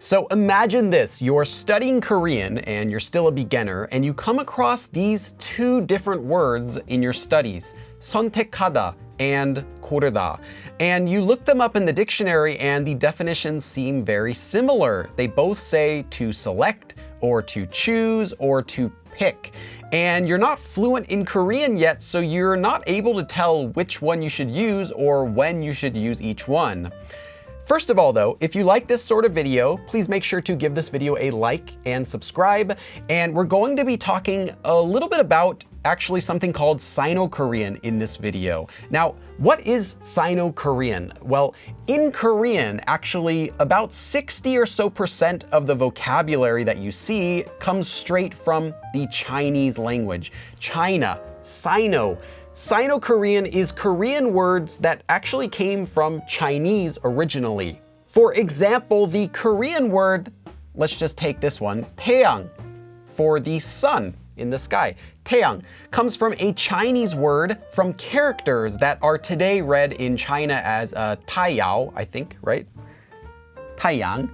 So imagine this, you're studying Korean and you're still a beginner and you come across these two different words in your studies, 선택하다 and 고르다. And you look them up in the dictionary and the definitions seem very similar. They both say to select or to choose or to pick. And you're not fluent in Korean yet, so you're not able to tell which one you should use or when you should use each one. First of all though, if you like this sort of video, please make sure to give this video a like and subscribe. And we're going to be talking a little bit about actually something called Sino-Korean in this video. Now, what is Sino-Korean? Well, in Korean, actually about 60% or so of the vocabulary that you see comes straight from the Chinese language. China, Sino. Sino-Korean is Korean words that actually came from Chinese originally. For example, the Korean word, let's just take this one, 태양, for the sun in the sky. 태양 comes from a Chinese word from characters that are today read in China as 타야오, I think, right? 타양.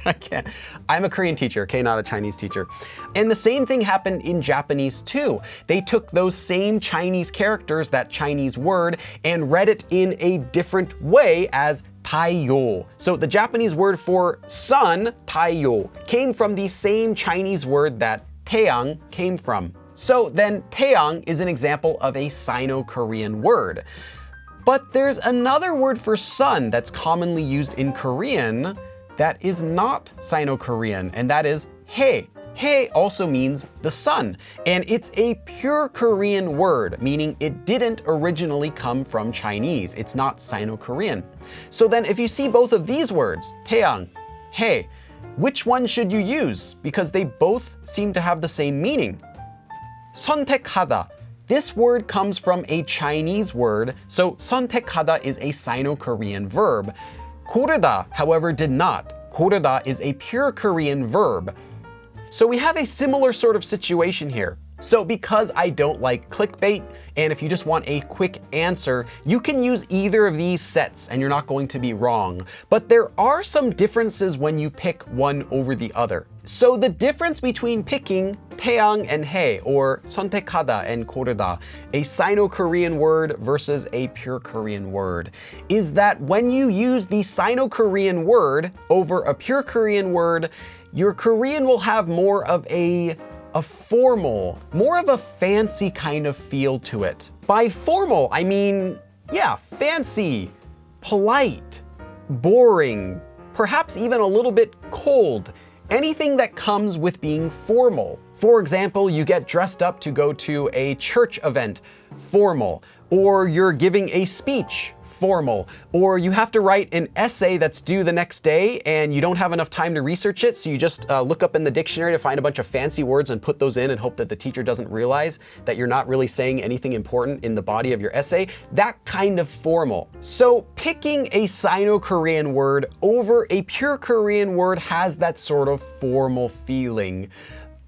I can't. I'm a Korean teacher, okay, not a Chinese teacher. And the same thing happened in Japanese too. They took those same Chinese characters, that Chinese word, and read it in a different way as 타요. So the Japanese word for sun, 타요, came from the same Chinese word that 태양 came from. So then 태양 is an example of a Sino-Korean word. But there's another word for sun that's commonly used in Korean that is not Sino-Korean, and that is hae. Hae also means the sun, and it's a pure Korean word, meaning it didn't originally come from Chinese. It's not Sino-Korean. So then if you see both of these words, 태양, hae, which one should you use? Because they both seem to have the same meaning. 선택하다. This word comes from a Chinese word, so 선택하다 is a Sino-Korean verb. 고르다, however, did not. 고르다 is a pure Korean verb. So we have a similar sort of situation here. So because I don't like clickbait, and if you just want a quick answer, you can use either of these sets and you're not going to be wrong. But there are some differences when you pick one over the other. So the difference between picking 태양 and hae, or 선택하다 and 고르다, a Sino-Korean word versus a pure Korean word, is that when you use the Sino-Korean word over a pure Korean word, your Korean will have more of a formal, more of a fancy kind of feel to it. By formal, I mean, yeah, fancy, polite, boring, perhaps even a little bit cold. Anything that comes with being formal. For example, you get dressed up to go to a church event, formal. Or you're giving a speech, formal. Or you have to write an essay that's due the next day and you don't have enough time to research it, so you just look up in the dictionary to find a bunch of fancy words and put those in and hope that the teacher doesn't realize that you're not really saying anything important in the body of your essay. That kind of formal. So picking a Sino-Korean word over a pure Korean word has that sort of formal feeling.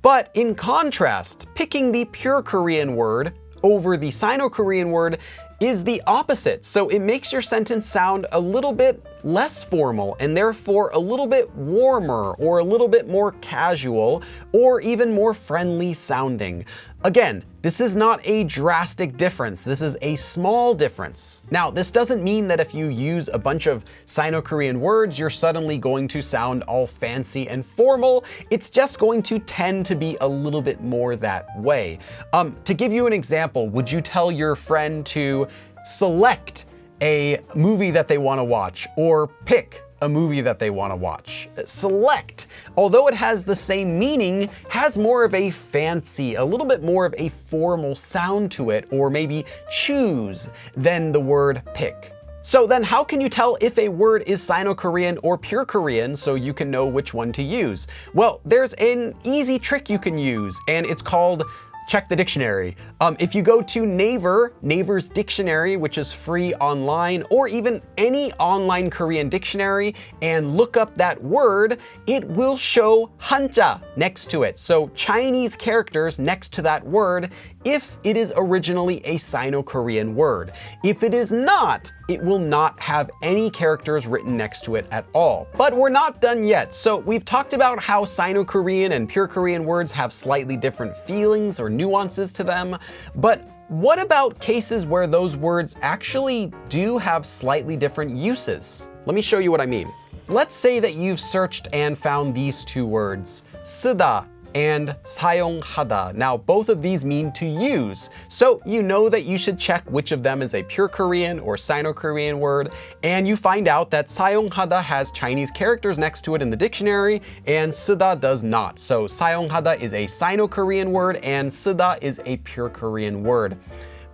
But in contrast, picking the pure Korean word over the Sino-Korean word is the opposite. So it makes your sentence sound a little bit less formal and therefore a little bit warmer or a little bit more casual or even more friendly sounding. Again, this is not a drastic difference. This is a small difference. Now, this doesn't mean that if you use a bunch of Sino-Korean words, you're suddenly going to sound all fancy and formal. It's just going to tend to be a little bit more that way. To give you an example, would you tell your friend to select a movie that they want to watch or pick a movie that they want to watch? Select, although it has the same meaning, has more of a fancy, a little bit more of a formal sound to it, or maybe choose than the word pick. So then how can you tell if a word is Sino-Korean or pure Korean so you can know which one to use? Well, there's an easy trick you can use, and it's called check the dictionary. If you go to Naver's dictionary, which is free online, or even any online Korean dictionary, and look up that word, it will show 한자 next to it. So Chinese characters next to that word if it is originally a Sino-Korean word. If it is not, it will not have any characters written next to it at all. But we're not done yet. So we've talked about how Sino-Korean and pure Korean words have slightly different feelings or nuances to them. But what about cases where those words actually do have slightly different uses? Let me show you what I mean. Let's say that you've searched and found these two words, 쓰다 and 사용하다. Now, both of these mean to use. So you know that you should check which of them is a pure Korean or Sino-Korean word, and you find out that 사용하다 has Chinese characters next to it in the dictionary, and 쓰다 does not. So 사용하다 is a Sino-Korean word, and 쓰다 is a pure Korean word.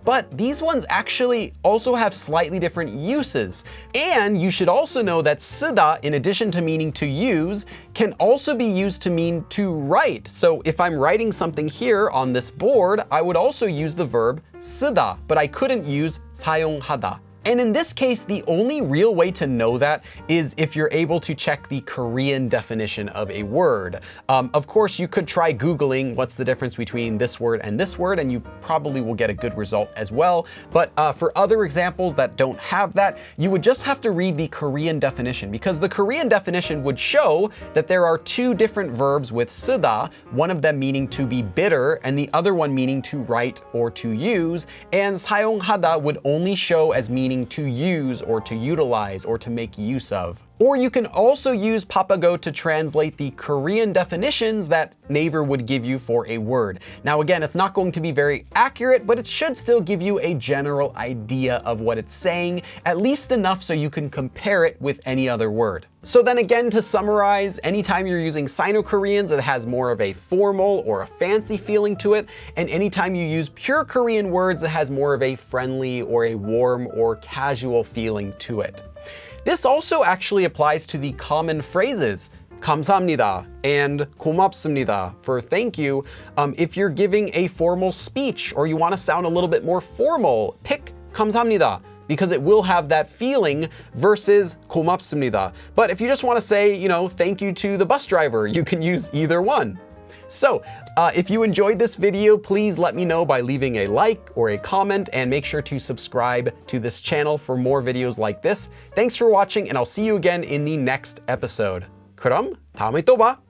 But these ones actually also have slightly different uses. And you should also know that 쓰다, in addition to meaning to use, can also be used to mean to write. So if I'm writing something here on this board, I would also use the verb 쓰다, but I couldn't use 사용하다. And in this case, the only real way to know that is if you're able to check the Korean definition of a word. Of course, you could try Googling what's the difference between this word, and you probably will get a good result as well. But for other examples that don't have that, you would just have to read the Korean definition, because the Korean definition would show that there are two different verbs with 쓰다, one of them meaning to be bitter and the other one meaning to write or to use, and 사용하다 would only show as meaning to use or to utilize or to make use of. Or you can also use Papago to translate the Korean definitions that Naver would give you for a word. Now again, it's not going to be very accurate, but it should still give you a general idea of what it's saying, at least enough so you can compare it with any other word. So then again, to summarize, anytime you're using Sino-Koreans, it has more of a formal or a fancy feeling to it, and anytime you use pure Korean words, it has more of a friendly or a warm or casual feeling to it. This also actually applies to the common phrases 감사합니다 and 고맙습니다 for thank you. If you're giving a formal speech or you want to sound a little bit more formal, pick 감사합니다, because it will have that feeling, versus 고맙습니다. But if you just want to say, thank you to the bus driver, you can use either one. So, if you enjoyed this video, please let me know by leaving a like or a comment, and make sure to subscribe to this channel for more videos like this. Thanks for watching, and I'll see you again in the next episode. 그럼 다음에 또 봐!